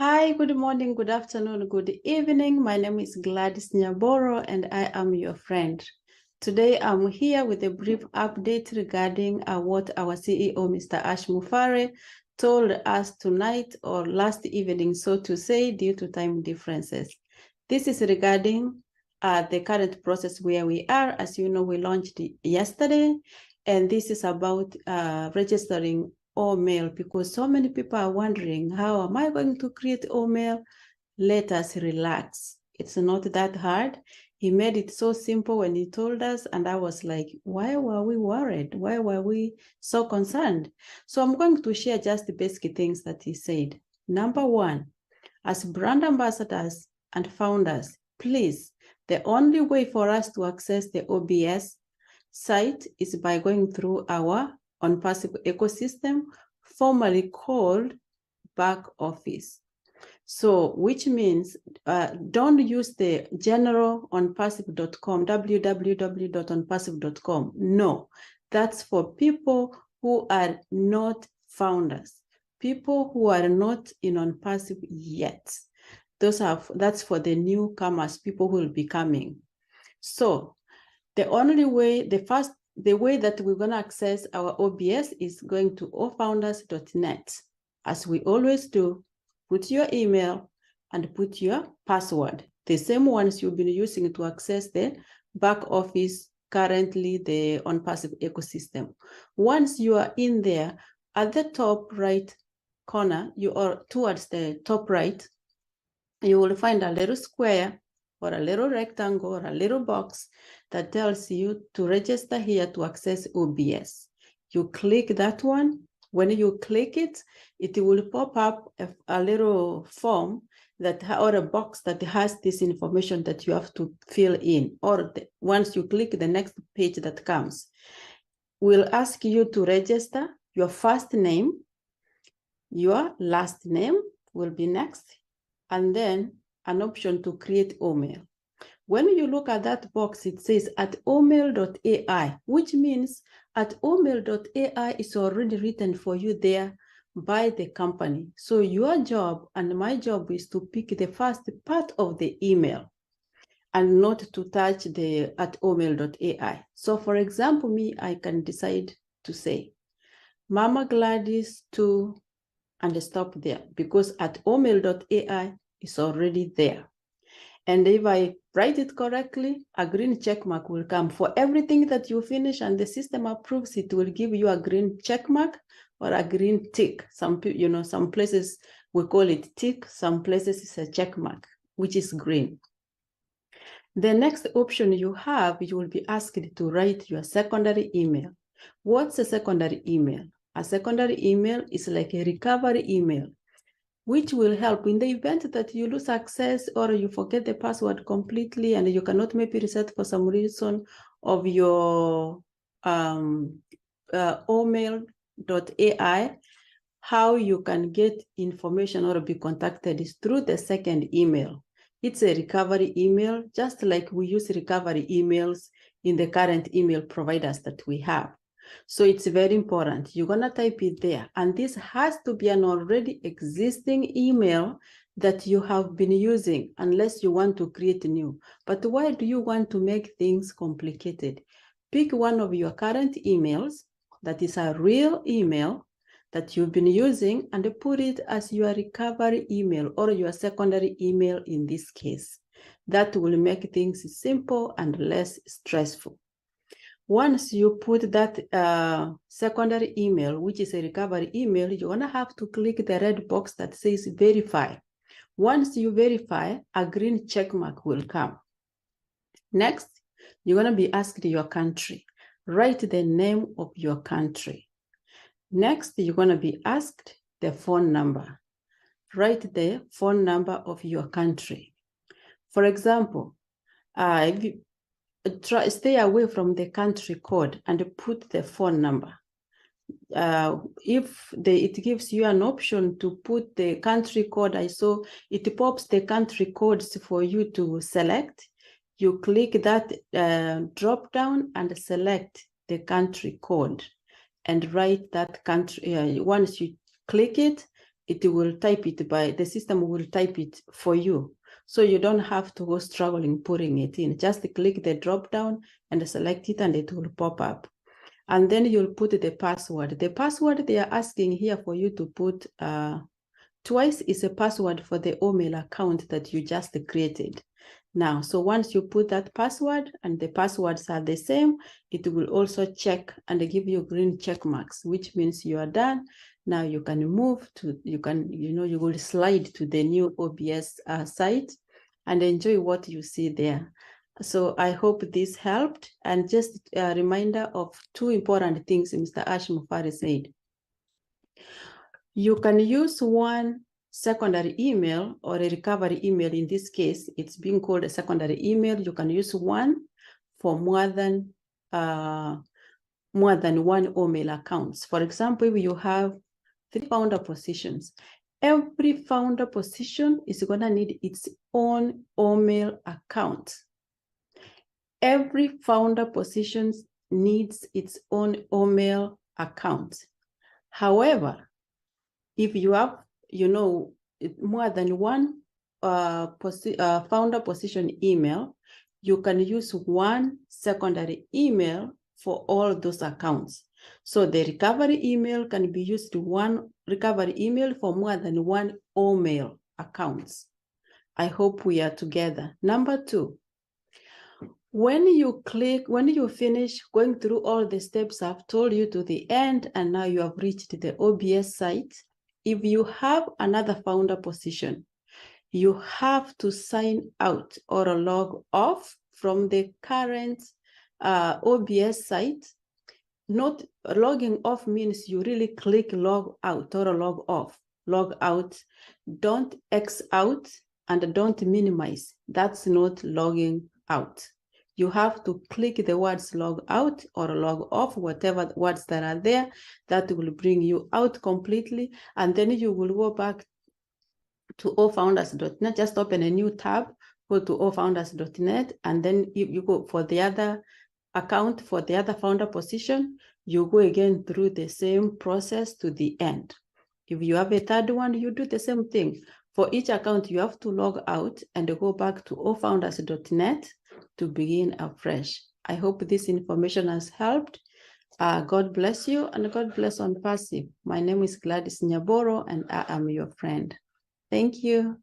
Hi, good morning, good afternoon, good evening. My name is Gladys Nyaboro and I am your friend. Today I'm here with a brief update regarding what our CEO, Mr. Ash Mufare, told us tonight or last evening, so to say, due to time differences. This is regarding the current process where we are. As you know, we launched yesterday, and this is about registering OMail, because so many people are wondering, how am I going to create OMail? Let us relax. It's not that hard. He made it so simple when he told us, and I was like, why were we worried? Why were we so concerned? So I'm going to share just the basic things that he said. Number one, as brand ambassadors and founders, please, the only way for us to access the OBS site is by going through our ONPASSIVE ecosystem, formerly called back office. So, which means don't use the general onpassive.com, www.onpassive.com. No, that's for people who are not founders, people who are not in ONPASSIVE yet. That's for the newcomers, people who will be coming. So, the only way, the way that we're going to access our OBS is going to allfounders.net. As we always do, put your email and put your password, the same ones you've been using to access the back office, currently the ONPASSIVE ecosystem. Once you are in there, at the top right corner, you are towards the top right, you will find a little square or a little rectangle or a little box that tells you to register here to access OBS. You click that one. When you click it, it will pop up a little form or a box that has this information that you have to fill in. Or once you click the next page that comes, we'll ask you to register your first name, your last name will be next, and then an option to create OMail. When you look at that box, it says at omail.ai, which means at omail.ai is already written for you there by the company. So your job and my job is to pick the first part of the email and not to touch the at omail.ai. So for example, me, I can decide to say Mama Gladys to and stop there, because at omail.ai is already there. And if I write it correctly, a green check mark will come. For everything that you finish and the system approves, it will give you a green check mark or a green tick. Some places we call it tick, some places it's a check mark, which is green. The next option you have, you will be asked to write your secondary email. What's a secondary email? A secondary email is like a recovery email, which will help in the event that you lose access or you forget the password completely and you cannot maybe reset for some reason of your omail.ai. How you can get information or be contacted is through the second email. It's a recovery email, just like we use recovery emails in the current email providers that we have. So it's very important. You're going to type it there. And this has to be an already existing email that you have been using, unless you want to create new. But why do you want to make things complicated? Pick one of your current emails that is a real email that you've been using and put it as your recovery email or your secondary email in this case. That will make things simple and less stressful. Once you put that secondary email, which is a recovery email, you're going to have to click the red box that says verify. Once you verify, a green check mark will come. Next, you're going to be asked your country. Write the name of your country. Next, you're going to be asked the phone number. Write the phone number of your country. For example, stay away from the country code and put the phone number. If it gives you an option to put the country code, I saw it pops the country codes for you to select. You click that drop down and select the country code and write that country. Once you click it, it will type it the system will type it for you. So you don't have to go struggling putting it in. Just click the drop down and select it and it will pop up. And then you'll put the password. The password they are asking here for you to put twice is a password for the OMail account that you just created. Now, so once you put that password and the passwords are the same, it will also check and give you green check marks, which means you are done. Now you can move to, you will slide to the new OBS site and enjoy what you see there. So I hope this helped. And just a reminder of two important things Mr. Ash Mufari said. You can use one secondary email or a recovery email. In this case, it's being called a secondary email. You can use one for more than one OMail accounts. For example, if you have 3 founder positions, every founder position is going to need its own OMail account. Every founder position needs its own OMail account. However, if you have, more than one founder position email, you can use one secondary email for all those accounts. So the recovery email can be used to one recovery email for more than one OMail accounts. I hope we are together. Number 2, when you finish going through all the steps I've told you to the end, and now you have reached the OBS site, if you have another founder position, you have to sign out or log off from the current OBS site. Not logging off means you really click log out or log off. Log out, don't X out, and don't minimize. That's not logging out. You have to click the words log out or log off, whatever words that are there, that will bring you out completely. And then you will go back to allfounders.net, just open a new tab, go to allfounders.net, and then you go for the other account, for the other founder position, you go again through the same process to the end. If you have a third one, you do the same thing. For each account, you have to log out and go back to allfounders.net to begin afresh. I hope this information has helped. God bless you and God bless ONPASSIVE. My name is Gladys Nyaboro and I am your friend. Thank you.